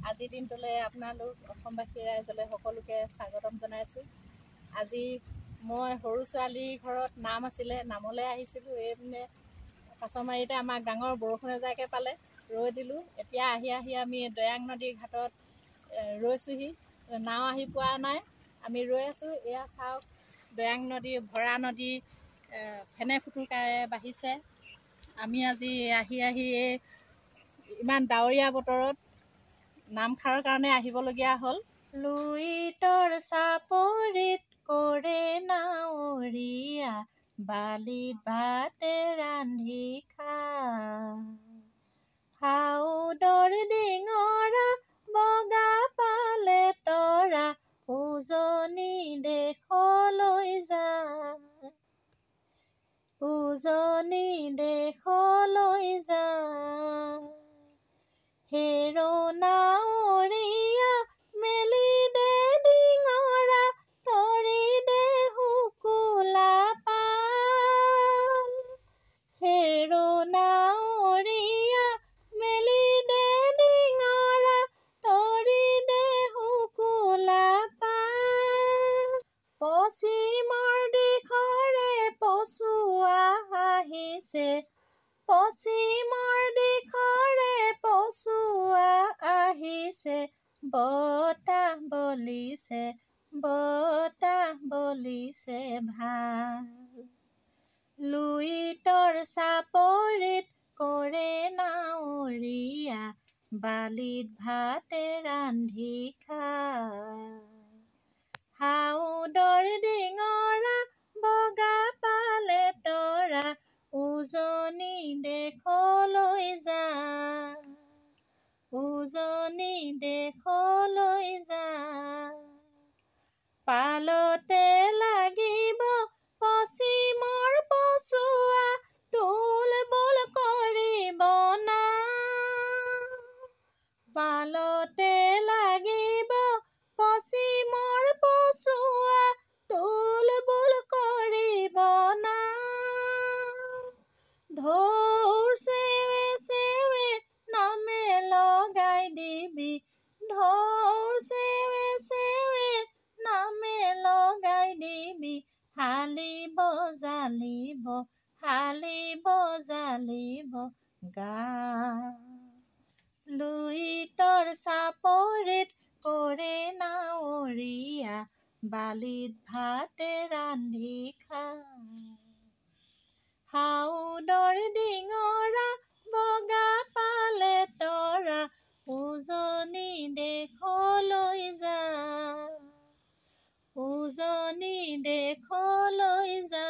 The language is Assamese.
আজিৰ দিনটোলৈ আপোনালোক অসমবাসী ৰাইজলৈ সকলোকে স্বাগতম জনাইছোঁ। আজি মই সৰু ছোৱালীৰ ঘৰত নাম আছিলে, নামলৈ আহিছিলোঁ। এইপিনে কাছমাৰীতে আমাক ডাঙৰ বৰষুণ এজাকে পালে, ৰৈ দিলোঁ। এতিয়া আহি আমি দৈয়াং নদীৰ ঘাটত ৰৈছোঁহি। নাও আহি পোৱা নাই, আমি ৰৈ আছোঁ। এয়া চাওক, দৈয়াং নদী, ভৰা নদী ফেনে ফুটুকাৰে বাঢ়িছে। আমি আজি আহি এই ইমান ডাৱৰীয়া বতৰত নামখাৰৰ কাৰণে আহিবলগীয়া হ'ল। লুইতৰ চাপৰিত কৰে নাৱৰীয়া, বালিত ভাতে ৰান্ধি খা। হাউদৰ ডিঙৰা বগা পালে তৰা, উজনি দেশলৈ যা। উজনি দেশলৈ যা। হেৰ নাৱৰীয়া মেলি দে ডিঙৰা, তৰি দে শুকুলা পাল। হেৰ নাৱৰীয়া মেলি দে ডিঙৰা, তৰি দে শুকুলা পাল। পশ্চিমৰ দিশৰে পছুৱা আহিছে, পশ্চিমৰ দিশৰে পছুৱা আহিছে। বতাহ বলিছে, বতাহ বলিছে ভাল। লুইতৰ চাপৰিত কৰে নাৱৰীয়া, বালিত ভাতে ৰান্ধি খা। হাউদৰ ডিঙৰা বগা পালে তৰা, উজনি দেশলৈ যা। উজনি দেশলৈ যা। পালতে লাগিব পশ্চিমৰ পছুৱা, টোল বোল কৰিব না। পালতে লাগিব পশ্চিমৰ পছুৱা, টোল বোল কৰিব না। ঢৌৰ চেৱে চেৱে নামে লগাই দিবি, ঢৌৰ চেৱে চেৱে নামে লগাই দিবি। হালিব জালিব, হালিব জালিব গা। লুইতৰ চাপৰিত কৰে নাৱৰীয়া, বালিত ভাতে ৰান্ধি খা। হাউদৰ ডিঙৰা বগা পালে তৰা, উজনি দেশলৈ যা। উজনি দেশলৈ যা।